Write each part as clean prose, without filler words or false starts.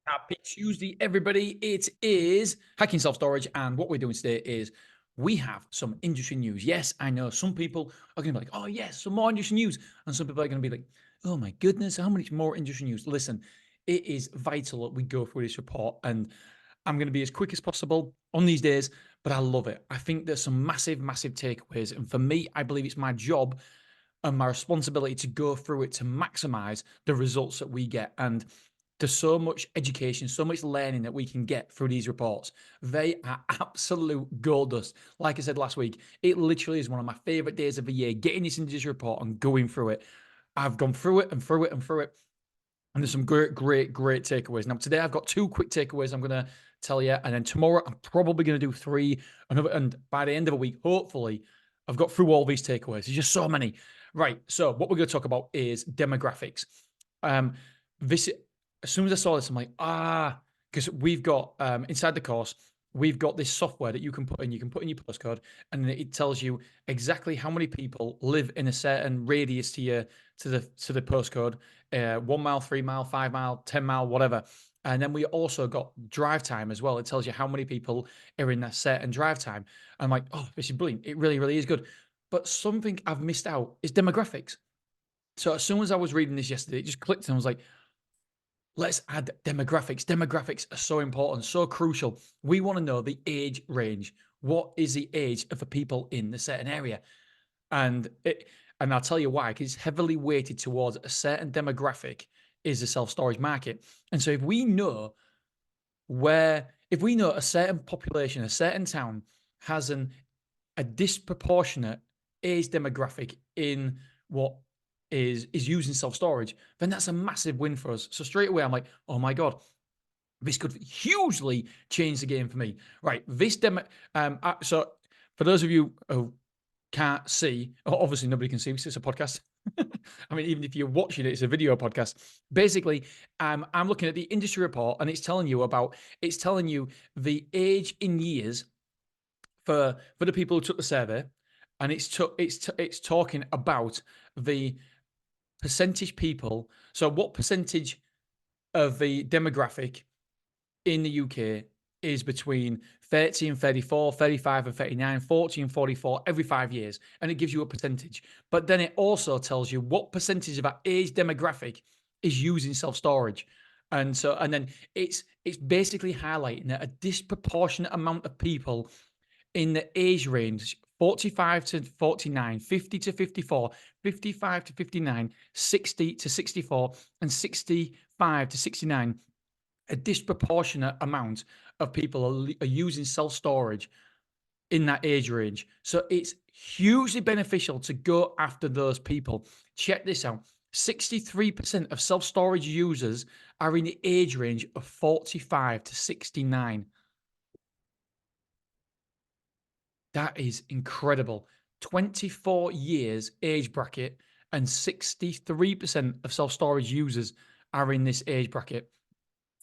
Happy Tuesday, everybody. It is Hacking Self Storage. And what we're doing today is we have some industry news. Yes, I know some people are going to be like, oh, yes, some more industry news. And some people are going to be like, oh, my goodness, how much more industry news? Listen, it is vital that we go through this report. And I'm going to be as quick as possible on these days, but I love it. I think there's some massive, massive takeaways. And for me, I believe it's my job and my responsibility to go through it to maximize the results that we get. And there's so much education, so much learning that we can get through these reports. They are absolute gold dust. Like I said last week, it literally is one of my favorite days of the year, getting this into this report and going through it. I've gone through it and through it and through it. And there's some great, great, great takeaways. Now, today I've got 2 quick takeaways I'm going to tell you. And then tomorrow I'm probably going to do 3. And by the end of the week, hopefully, I've got through all these takeaways. There's just so many. Right. So what we're going to talk about is demographics. This, as soon as I saw this, I'm like, because we've got inside the course, we've got this software that you can put in. You can put in your postcode, and it tells you exactly how many people live in a certain radius to the postcode. 1 mile, 3 mile, 5 mile, 10 mile, whatever. And then we also got drive time as well. It tells you how many people are in that certain drive time. I'm like, oh, this is brilliant. It really, really is good. But something I've missed out is demographics. So as soon as I was reading this yesterday, it just clicked and I was like, let's add demographics. Demographics are so important, so crucial. We want to know the age range. What is the age of the people in the certain area? And I'll tell you why, because it's heavily weighted towards a certain demographic is the self-storage market. And so if we know a certain population, a certain town has a disproportionate age demographic in what is using self-storage, then that's a massive win for us. So straight away, I'm like, oh my God, this could hugely change the game for me. Right. So for those of you who can't see, obviously nobody can see because it's a podcast. I mean, even if you're watching it, it's a video podcast. Basically, I'm looking at the industry report and it's telling you the age in years for the people who took the survey, and it's talking about the percentage people. So what percentage of the demographic in the UK is between 30 and 34, 35 and 39, 40 and 44 every 5 years. And it gives you a percentage. But then it also tells you what percentage of that age demographic is using self-storage. And then it's basically highlighting that a disproportionate amount of people in the age range 45 to 49, 50 to 54, 55 to 59, 60 to 64, and 65 to 69, a disproportionate amount of people are using self-storage in that age range. So it's hugely beneficial to go after those people. Check this out. 63% of self-storage users are in the age range of 45 to 69. That is incredible. 24 years age bracket, and 63% of self-storage users are in this age bracket,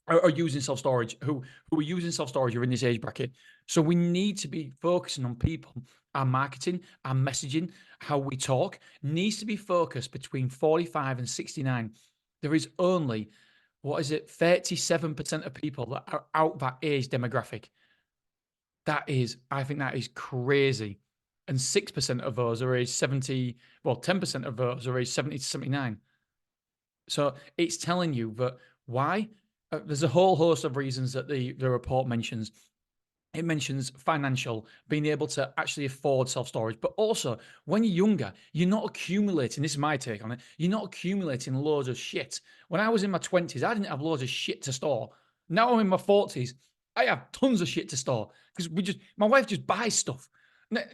are using self-storage, who are using self-storage are in this age bracket. So we need to be focusing on people. Our marketing, our messaging, how we talk needs to be focused between 45 and 69. There is only, 37% of people that are out that age demographic. I think that is crazy. And 6% of those are age 70, 10% of those are age 70 to 79. So it's telling you that why? There's a whole host of reasons that the report mentions. It mentions financial, being able to actually afford self-storage, but also when you're younger, you're not accumulating. This is my take on it. You're not accumulating loads of shit. When I was in my 20s, I didn't have loads of shit to store. Now I'm in my 40s. I have tons of shit to store because my wife just buys stuff.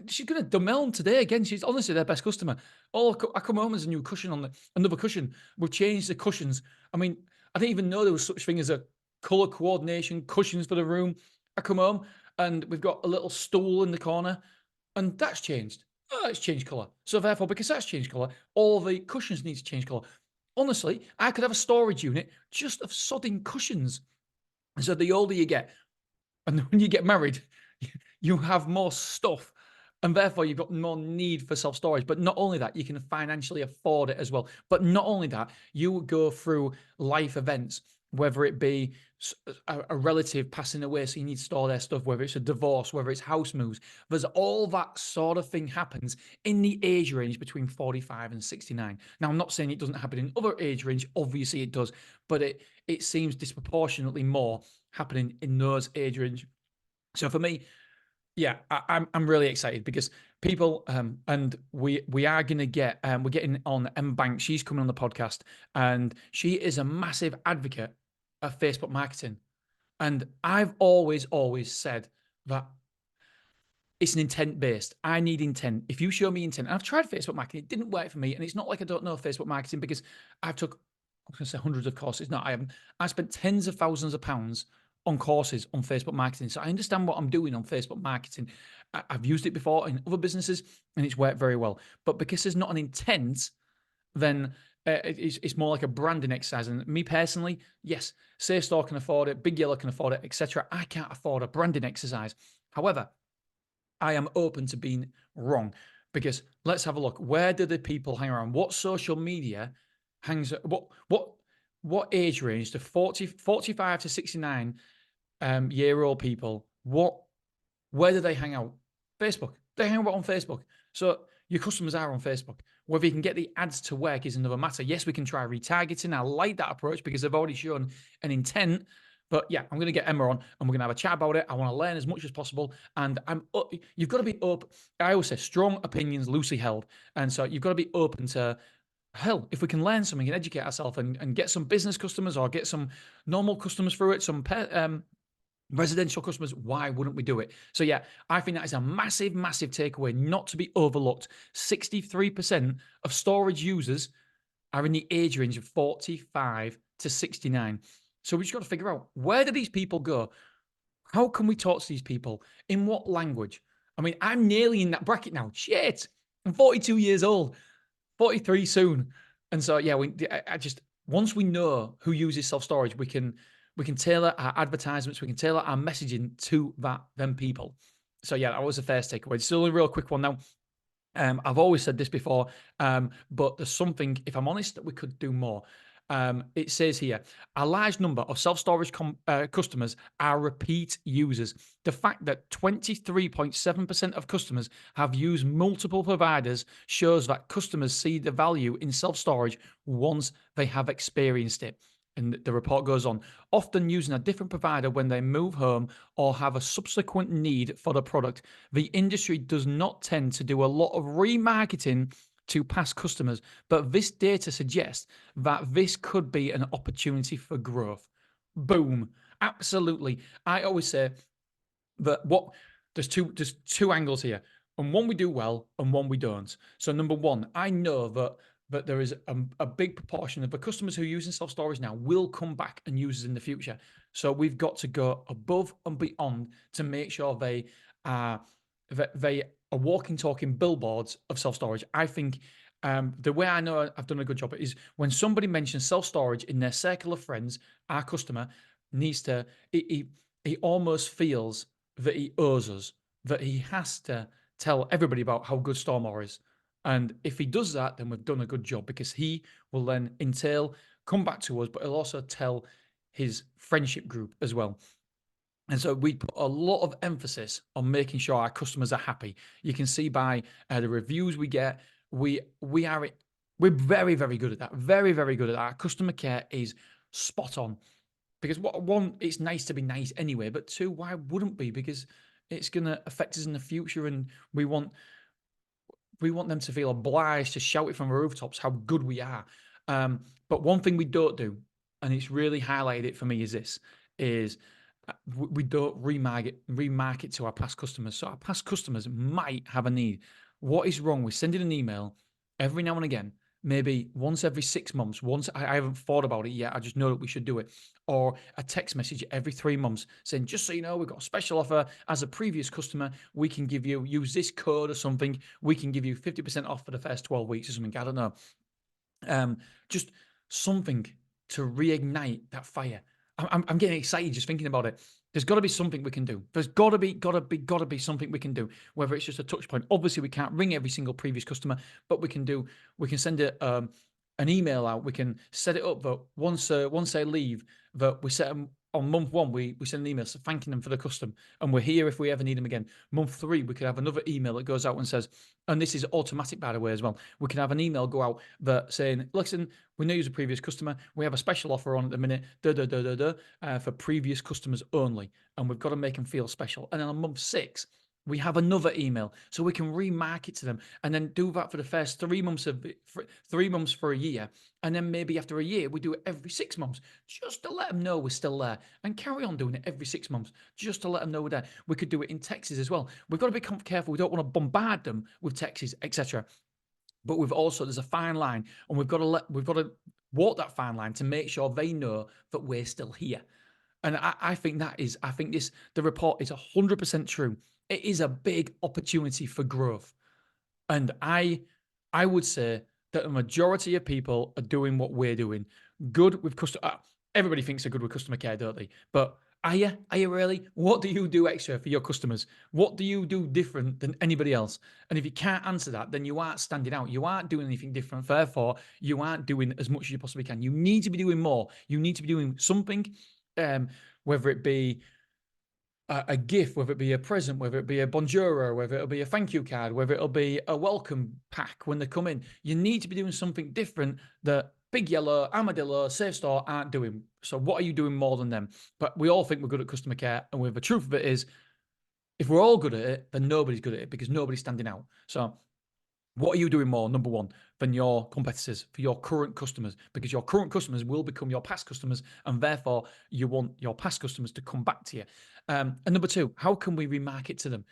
She's going to Dumelm today again. She's honestly their best customer. I come home, there's a new cushion another cushion. We've changed the cushions. I mean, I didn't even know there was such thing as a color coordination cushions for the room. I come home and we've got a little stool in the corner, and that's changed. Oh, it's changed color. So therefore, because that's changed color, all the cushions need to change color. Honestly, I could have a storage unit just of sodding cushions. So the older you get, and when you get married, you have more stuff, and therefore you've got more need for self-storage. But not only that, you can financially afford it as well. But not only that, you go through life events. whether it be a relative passing away, so you need to store their stuff, whether it's a divorce, whether it's house moves. There's all that sort of thing happens in the age range between 45 and 69. Now, I'm not saying it doesn't happen in other age range. Obviously, it does, but it seems disproportionately more happening in those age range. So for me, yeah, I'm really excited because people and we are gonna get we're getting on M Bank. She's coming on the podcast, and she is a massive advocate of Facebook marketing. And I've always said that it's an intent based. I need intent. If you show me intent, and I've tried Facebook marketing, it didn't work for me. And it's not like I don't know Facebook marketing because I've took, I was going to say hundreds of courses. No, I haven't. I spent tens of thousands of pounds on courses on Facebook marketing. So I understand what I'm doing on Facebook marketing. I've used it before in other businesses and it's worked very well. But because there's not an intent, then it's more like a branding exercise. And me personally, yes, Safe Store can afford it, Big Yellow can afford it, etc. I can't afford a branding exercise. However, I am open to being wrong because let's have a look. Where do the people hang around? What social media hangs? What age range? The 45 to 69 year old people. Where do they hang out? Facebook. They hang out on Facebook. So your customers are on Facebook. Whether you can get the ads to work is another matter. Yes, we can try retargeting. I like that approach because they've already shown an intent. But yeah, I'm going to get Emma on and we're going to have a chat about it. I want to learn as much as possible. And you've got to be open. I always say strong opinions loosely held. And so you've got to be open to, hell, if we can learn something and educate ourselves and get some business customers or get some normal customers through it, some residential customers, why wouldn't we do it? So yeah, I think that is a massive takeaway, not to be overlooked. 63% of storage users are in the age range of 45 to 69. So we just got to figure out, where do these people go? How can we talk to these people? In what language? I mean, I'm nearly in that bracket now. Shit, I'm 42 years old, 43 soon. And so yeah, once we know who uses self-storage, we can tailor our advertisements, we can tailor our messaging to them people. So yeah, that was the first takeaway. It's still a real quick one now. I've always said this before, but there's something, if I'm honest, that we could do more. It says here, a large number of self-storage customers are repeat users. The fact that 23.7% of customers have used multiple providers shows that customers see the value in self-storage once they have experienced it. And the report goes on, often using a different provider when they move home or have a subsequent need for the product. The industry does not tend to do a lot of remarketing to past customers, but this data suggests that this could be an opportunity for growth. Boom. Absolutely. I always say that there's two angles here, and one we do well and one we don't. So number one, I know that there is a big proportion of the customers who are using self-storage now will come back and use it in the future. So we've got to go above and beyond to make sure they are walking, talking billboards of self-storage. I think the way I know I've done a good job is when somebody mentions self-storage in their circle of friends, our customer needs to, he almost feels that he owes us, that he has to tell everybody about how good Stormore is. And if he does that, then we've done a good job because he will then come back to us, but he'll also tell his friendship group as well. And so we put a lot of emphasis on making sure our customers are happy. You can see by the reviews we get, we're very good at that. Very good at that. Our customer care is spot on. Because one, it's nice to be nice anyway, but two, why wouldn't we? Because it's going to affect us in the future, and we want them to feel obliged to shout it from the rooftops how good we are. But one thing we don't do, and it's really highlighted it for me, is we don't remarket to our past customers. So our past customers might have a need. What is wrong with sending an email every now and again, maybe once every 6 months, I haven't thought about it yet, I just know that we should do it, or a text message every 3 months saying, just so you know, we've got a special offer. As a previous customer, we can use this code or something, we can give you 50% off for the first 12 weeks or something, I don't know. Just something to reignite that fire. I'm getting excited just thinking about it. There's got to be something we can do. There's got to be something we can do. Whether it's just a touch point. Obviously, we can't ring every single previous customer, but we can send an email out. We can set it up that once they leave, that we set them on month 1, we send an email thanking them for the custom, and we're here if we ever need them again. Month 3, we could have another email that goes out and says, and this is automatic, by the way, as well. We can have an email go out that saying, listen, we know you're a previous customer. We have a special offer on at the minute, for previous customers only. And we've got to make them feel special. And then on month 6, we have another email so we can remarket to them and then do that for the first 3 months for 3 months for a year. And then maybe after a year, we do it every 6 months just to let them know we're still there, and carry on doing it every 6 months just to let them know we're there. We could do it in texts as well. We've got to be careful. We don't want to bombard them with texts, etc. But we've also, there's a fine line, and we've got to walk that fine line to make sure they know that we're still here. And I think the report is 100% true. It is a big opportunity for growth. And I would say that the majority of people are doing what we're doing. Good with customer. Everybody thinks they're good with customer care, don't they? But are you really? What do you do extra for your customers? What do you do different than anybody else? And if you can't answer that, then you aren't standing out. You aren't doing anything different. Therefore, you aren't doing as much as you possibly can. You need to be doing more. You need to be doing something, whether it be a gift, whether it be a present, whether it be a bonjour, whether it'll be a thank you card, whether it'll be a welcome pack when they come in. You need to be doing something different that Big Yellow, Armadillo, Safe Store aren't doing. So what are you doing more than them? But we all think we're good at customer care, and the truth of it is, if we're all good at it, then nobody's good at it because nobody's standing out. So what are you doing more, number one, than your competitors, for your current customers? Because your current customers will become your past customers, and therefore you want your past customers to come back to you. And number 2, how can we remarket to them?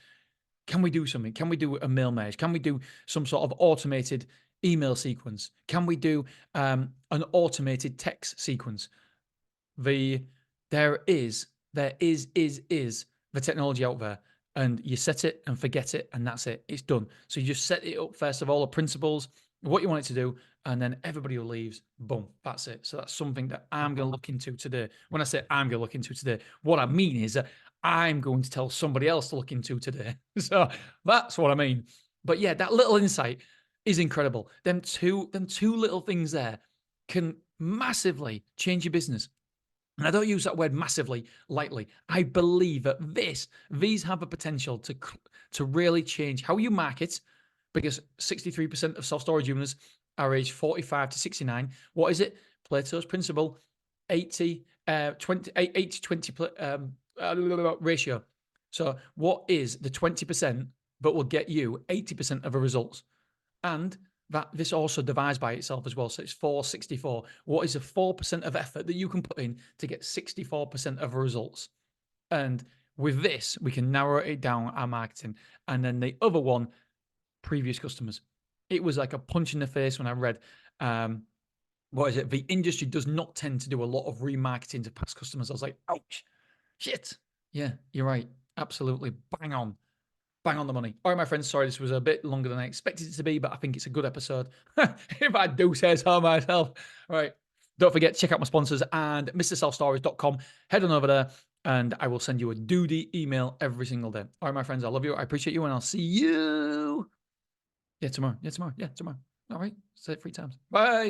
Can we do something? Can we do a mail merge? Can we do some sort of automated email sequence? Can we do an automated text sequence? There is the technology out there, and you set it and forget it, and that's it. It's done. So you just set it up first of all, the principles, what you want it to do, and then everybody who leaves, boom, that's it. So that's something that I'm going to look into today. When I say I'm going to look into today, what I mean is that I'm going to tell somebody else to look into today. So that's what I mean. But yeah, that little insight is incredible. Them two little things there can massively change your business. And I don't use that word massively lightly. I believe that these have the potential to really change how you market, because 63% of self-storage owners are aged 45 to 69. What is it? Plato's principle, 80-20 ratio. So what is the 20% but will get you 80% of the results? And that this also divides by itself as well. So it's 464. What is the 4% of effort that you can put in to get 64% of the results? And with this, we can narrow it down, our marketing. And then the other one, previous customers. It was like a punch in the face when I read, the industry does not tend to do a lot of remarketing to past customers. I was like, ouch, shit. Yeah, you're right. Absolutely. Bang on the money. All right, my friends, sorry, this was a bit longer than I expected it to be, but I think it's a good episode. If I do say so myself. All right. Don't forget, check out my sponsors and MrSelfStorage.com. Head on over there, and I will send you a duty email every single day. All right, my friends, I love you. I appreciate you, and I'll see you tomorrow. Tomorrow. All right. Say it 3 times. Bye.